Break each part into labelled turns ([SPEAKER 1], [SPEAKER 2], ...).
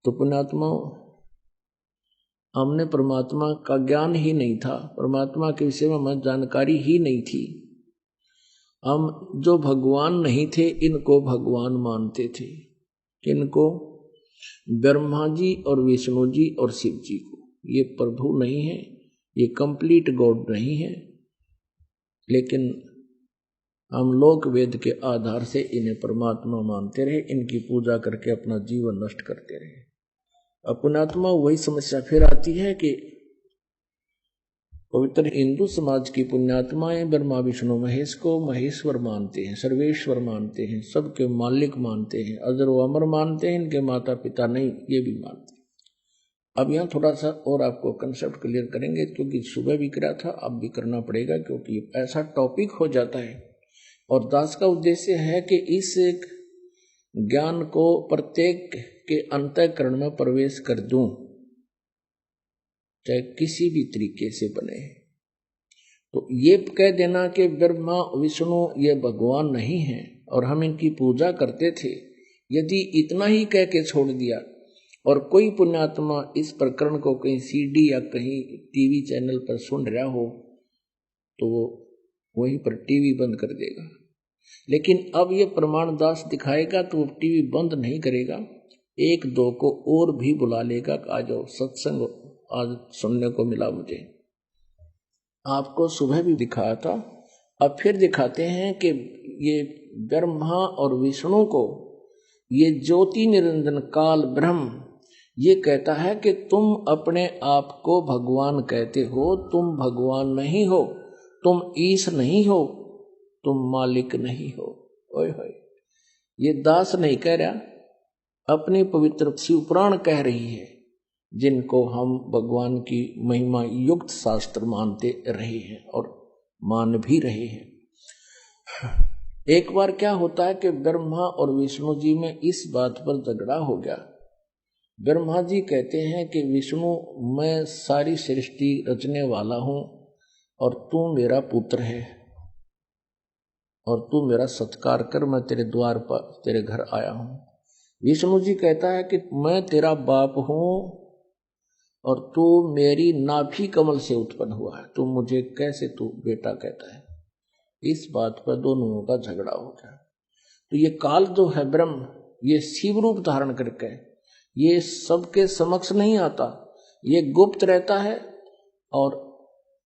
[SPEAKER 1] तो पुण्यात्मा, हमने परमात्मा का ज्ञान ही नहीं था, परमात्मा के विषय में हमें जानकारी ही नहीं थी। हम जो भगवान नहीं थे इनको भगवान मानते थे। किनको? ब्रह्मा जी और विष्णु जी और शिव जी को। ये प्रभु नहीं है, ये कंप्लीट गॉड नहीं है, लेकिन हम लोक वेद के आधार से इन्हें परमात्मा मानते रहे, इनकी पूजा करके अपना जीवन नष्ट करते रहे। पुण्यात्मा, वही समस्या फिर आती है कि पवित्र हिंदू समाज की पुण्यात्माएं ब्रह्मा विष्णु महेश को महेश्वर मानते हैं, सर्वेश्वर मानते हैं, सबके मालिक मानते हैं, अजर व अमर मानते हैं, इनके माता पिता नहीं, ये भी मानते हैं। अब यहाँ थोड़ा सा और आपको कंसेप्ट क्लियर करेंगे, क्योंकि सुबह भी करा था, अब भी करना पड़ेगा, क्योंकि ऐसा टॉपिक हो जाता है। और दास का उद्देश्य है कि इस ज्ञान को प्रत्येक के अंतःकरण में प्रवेश कर दूं, चाहे किसी भी तरीके से बने। तो ये कह देना कि ब्रह्मा विष्णु ये भगवान नहीं है और हम इनकी पूजा करते थे, यदि इतना ही कह के छोड़ दिया और कोई पुण्यात्मा इस प्रकरण को कहीं सीडी या कहीं टीवी चैनल पर सुन रहा हो तो वो वहीं पर टीवी बंद कर देगा। लेकिन अब ये प्रमाण दास दिखाएगा तो वो टीवी बंद नहीं करेगा, एक दो को और भी बुला लेगा। आज सत्संग आज सुनने को मिला मुझे, आपको सुबह भी दिखाया था, अब फिर दिखाते हैं कि ये ब्रह्मा और विष्णु को ये ज्योति निरंजन काल ब्रह्म ये कहता है कि तुम अपने आप को भगवान कहते हो, तुम भगवान नहीं हो, तुम ईश नहीं हो, तुम मालिक नहीं हो। ओए होए, ये दास नहीं कह रहा, अपनी पवित्र शिवपुराण कह रही है, जिनको हम भगवान की महिमा युक्त शास्त्र मानते रहे हैं और मान भी रहे हैं। एक बार क्या होता है कि ब्रह्मा और विष्णु जी में इस बात पर झगड़ा हो गया। ब्रह्मा जी कहते हैं कि विष्णु, मैं सारी सृष्टि रचने वाला हूं और तू मेरा पुत्र है और तू मेरा सत्कार कर, मैं तेरे द्वार पर तेरे घर आया हूं। विष्णु जी कहता है कि मैं तेरा बाप हूं और तू मेरी नाभि कमल से उत्पन्न हुआ है, तू मुझे कैसे तू बेटा कहता है। इस बात पर दोनों का झगड़ा हो गया। तो ये काल जो है ब्रह्म, ये शिव रूप धारण करके ये सबके समक्ष नहीं आता, ये गुप्त रहता है और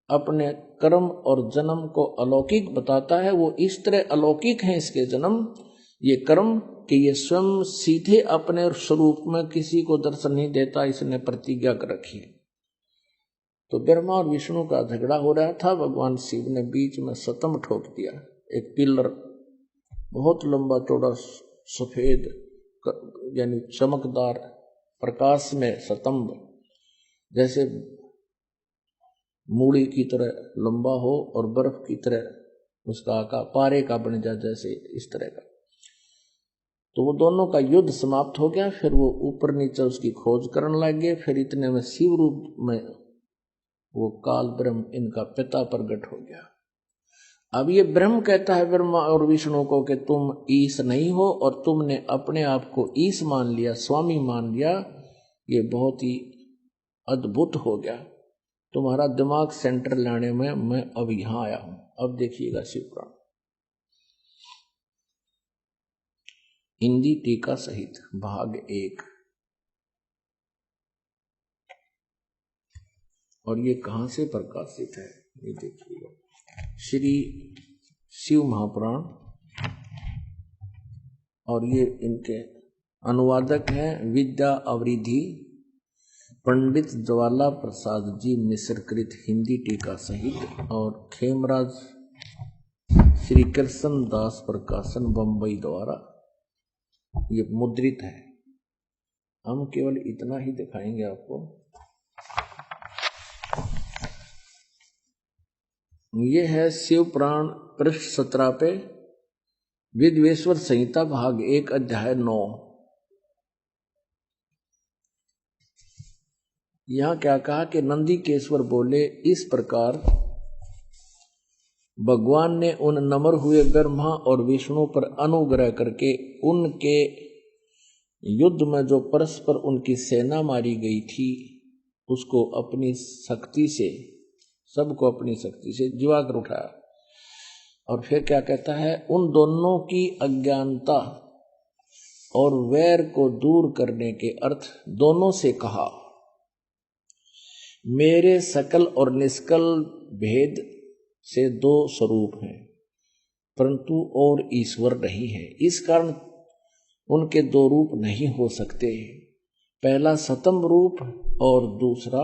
[SPEAKER 1] अपने कर्म और जन्म को अलौकिक बताता है। वो इस तरह अलौकिक है इसके जन्म, ये कर्म, कि ये स्वयं सीधे अपने स्वरूप में किसी को दर्शन नहीं देता, इसने प्रतिज्ञा कर रखी है। तो ब्रह्मा और विष्णु का झगड़ा हो रहा था, भगवान शिव ने बीच में सतम ठोक दिया। एक पिलर बहुत लंबा चौड़ा सफेद यानी चमकदार प्रकाश में सतम्ब, जैसे मूड़ी की तरह लंबा हो और बर्फ की तरह उसका आकार पारे का बन जाए, जैसे इस तरह का। तो वो दोनों का युद्ध समाप्त हो गया। फिर वो ऊपर नीचे उसकी खोज करने लगे। फिर इतने में शिव रूप में वो काल ब्रह्म इनका पिता प्रकट हो गया। अब ये ब्रह्म कहता है ब्रह्मा और विष्णु को कि तुम ईश नहीं हो और तुमने अपने आप को ईश मान लिया, स्वामी मान लिया। ये बहुत ही अद्भुत हो गया, तुम्हारा दिमाग सेंटर लाने में मैं अब यहां आया हूं। अब देखिएगा शिवपुराण हिंदी टीका सहित भाग 1। और ये कहां से प्रकाशित है ये देखिएगा, श्री शिव महापुराण। और ये इनके अनुवादक हैं विद्या अवरिधि पंडित ज्वाला प्रसाद जी मिश्र कृत हिंदी टीका सहित, और खेमराज श्री कृष्ण दास प्रकाशन बंबई द्वारा ये मुद्रित है। हम केवल इतना ही दिखाएंगे आपको। ये है शिव पुराण पृष्ठ 17 पे विद्वेश्वर संहिता भाग 1 अध्याय 9। यहां क्या कहा कि नंदीकेश्वर बोले, इस प्रकार भगवान ने उन नम्र हुए ब्रह्मा और विष्णु पर अनुग्रह करके उनके युद्ध में जो परस्पर उनकी सेना मारी गई थी उसको अपनी शक्ति से, सबको अपनी शक्ति से जीवा कर उठाया। और फिर क्या कहता है, उन दोनों की अज्ञानता और वैर को दूर करने के अर्थ दोनों से कहा, मेरे सकल और निष्कल भेद से दो स्वरूप हैं परंतु और ईश्वर नहीं है। इस कारण उनके दो रूप नहीं हो सकते। पहला सतम रूप और दूसरा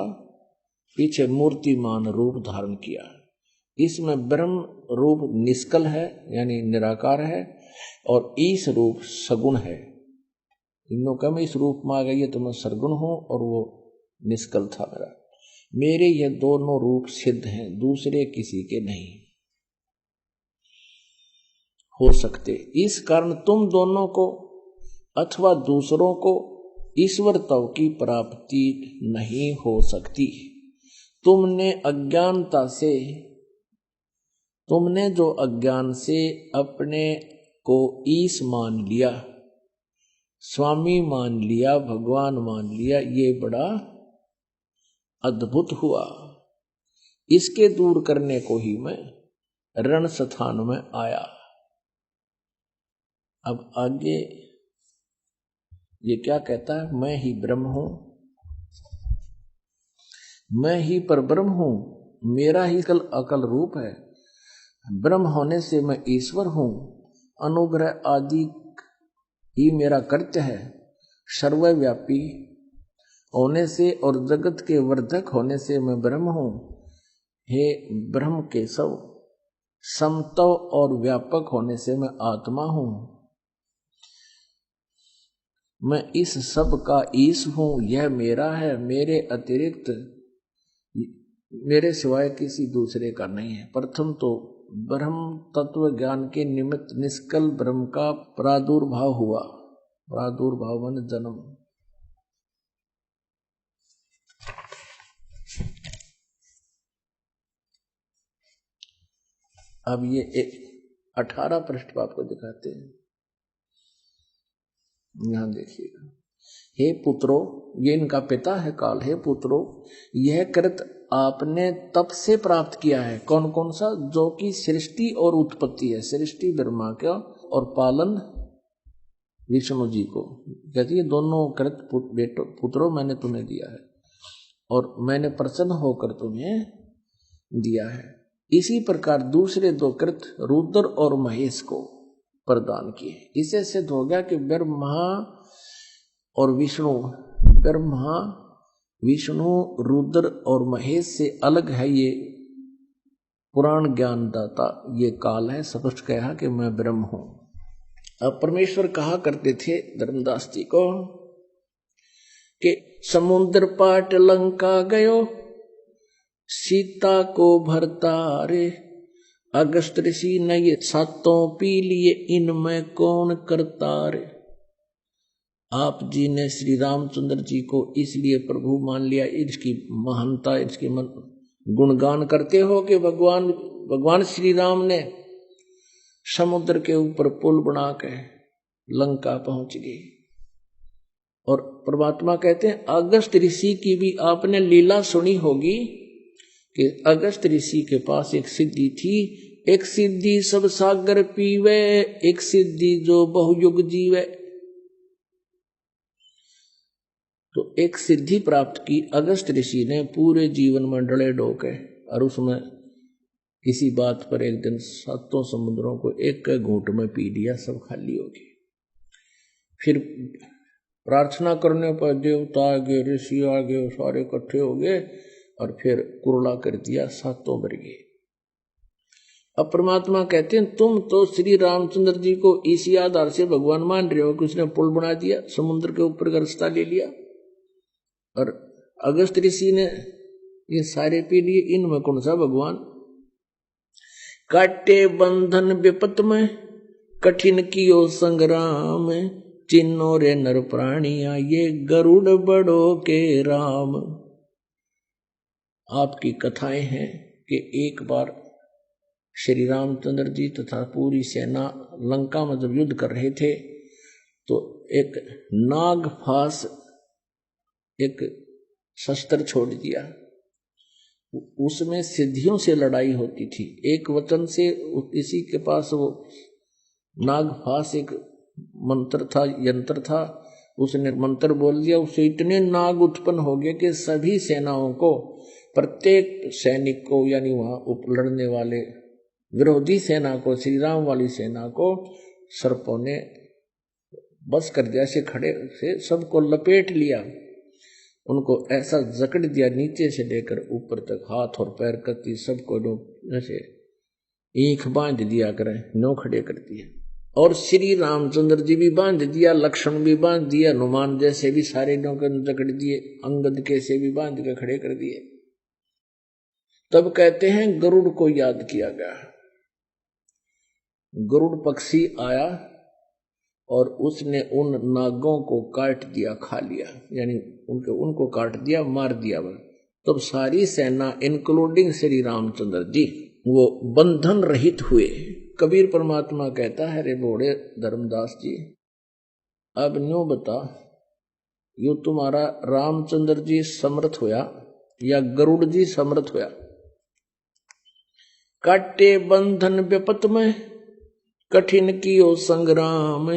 [SPEAKER 1] पीछे मूर्तिमान रूप धारण किया। इसमें ब्रह्म रूप निष्कल है यानी निराकार है और ईश रूप सगुण है। इन लोगों का मैं इस रूप में आ गई है तो मैं सरगुण हूं और वो निष्कल था मेरा। मेरे ये दोनों रूप सिद्ध हैं, दूसरे किसी के नहीं हो सकते। इस कारण तुम दोनों को अथवा दूसरों को ईश्वरत्व की प्राप्ति नहीं हो सकती। तुमने जो अज्ञान से अपने को ईश मान लिया, स्वामी मान लिया, भगवान मान लिया, ये बड़ा अद्भुत हुआ। इसके दूर करने को ही मैं रण स्थान में आया। अब आगे ये क्या कहता है, मैं ही ब्रह्म हूं, मैं ही परब्रह्म हूं, मेरा ही अकल रूप है। ब्रह्म होने से मैं ईश्वर हूं, अनुग्रह आदि ही मेरा कर्तव्य है। सर्वव्यापी होने से और जगत के वर्धक होने से मैं ब्रह्म हूं। हे ब्रह्म केशव, समत्व और व्यापक होने से मैं आत्मा हूं। मैं इस सब का ईश हूं, यह मेरा है, मेरे अतिरिक्त, मेरे सिवाय किसी दूसरे का नहीं है। प्रथम तो ब्रह्म तत्व ज्ञान के निमित्त निष्कल ब्रह्म का प्रादुर्भाव हुआ। प्रादुर्भाव माने जन्म। अब ये 18 पृष्ठ आपको दिखाते हैं, यहां देखिएगा। हे पुत्रो, ये इनका पिता है काल। हे पुत्रो, यह कृत आपने तप से प्राप्त किया है। कौन कौन सा? जो कि सृष्टि और उत्पत्ति है। सृष्टि ब्रह्मा का और पालन विष्णु जी को। कहती है दोनों कृत पुत्रों मैंने तुम्हें दिया है और मैंने प्रसन्न होकर तुम्हें दिया है। इसी प्रकार दूसरे दो कृत रुद्र और महेश को प्रदान किए। इससे सिद्ध हो गया कि ब्रह्मा और विष्णु, ब्रह्मा विष्णु रुद्र और महेश से अलग है ये पुराण ज्ञानदाता, ये काल है। स्पष्ट कहा कि मैं ब्रह्म हूं। अब परमेश्वर कहा करते थे धर्मदास जी को कि समुद्र पाट लंका गयो, सीता को भरतारे, अगस्त ऋषि ने ये सातों पी लिए, इनमें कौन करतारे। आप जी ने श्री रामचंद्र जी को इसलिए प्रभु मान लिया, इसकी महानता, इसके गुणगान करते हो कि भगवान श्री राम ने समुद्र के ऊपर पुल बना के लंका पहुंच गए। और परमात्मा कहते हैं अगस्त ऋषि की भी आपने लीला सुनी होगी कि अगस्त ऋषि के पास एक सिद्धि थी। एक सिद्धि सब सागर पीवे, एक सिद्धि जो बहुयुग जीवे। तो एक सिद्धि प्राप्त की अगस्त ऋषि ने, पूरे जीवन में डले डोके, और उसमें किसी बात पर एक दिन सातों समुद्रों को एक घूंट में पी लिया, सब खाली हो गए। फिर प्रार्थना करने पर देवता आ गए, ऋषि आ गए, सारे इकट्ठे हो गए और फिर कुरला कर दिया, सातों मर गए। अब परमात्मा कहते हैं तुम तो श्री रामचंद्र जी को इसी आधार से भगवान मान रहे हो कि उसने पुल बना दिया, समुद्र के ऊपर का रास्ता ले लिया, और अगस्त ऋषि ने ये सारे पी लिए, इनमें कौन सा भगवान। काटे बंधन विपत में, कठिन कियो संग्राम, चिन्नो रे नर प्राणिया, ये गरुड़ बड़ो के राम। आपकी कथाएं हैं कि एक बार श्री रामचंद्र जी तथा पूरी सेना लंका में जब युद्ध कर रहे थे तो एक नाग फास एक शस्त्र छोड़ दिया, उसमें सिद्धियों से लड़ाई होती थी। एक वचन से किसी के पास वो नागफास एक मंत्र था, यंत्र था, उसने मंत्र बोल दिया, उससे इतने नाग उत्पन्न हो गए कि सभी सेनाओं को, प्रत्येक सैनिक को, यानी वहां लड़ने वाले विरोधी सेना को, श्री राम वाली सेना को सर्पों ने बस कर दिया। से खड़े से सबको लपेट लिया, उनको ऐसा जकड़ दिया नीचे से लेकर ऊपर तक, हाथ और पैर करती सबको जैसे ईख बांध दिया करें, नो खड़े कर दिए। और श्री रामचंद्र जी भी बांध दिया, लक्ष्मण भी बांध दिया, हनुमान जैसे भी सारे नौकर जकड़ दिए, अंगद के से भी बांध के खड़े कर दिए। तब कहते हैं गरुड़ को याद किया गया। गरुड़ पक्षी आया और उसने उन नागों को काट दिया, खा लिया, यानी उनको काट दिया, मार दिया। तब सारी सेना इंक्लूडिंग श्री रामचंद्र जी वो बंधन रहित हुए। कबीर परमात्मा कहता है, रे बोड़े धर्मदास जी, अब न्यू बता, यू तुम्हारा रामचंद्र जी समर्थ होया या गरुड़ जी समर्थ होया? काटे बंधन विपत में, कठिन कियो संग्राम,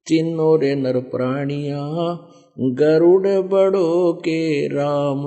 [SPEAKER 1] चिन्नो रे नर प्राणिया, गरुड़ बड़ो के राम।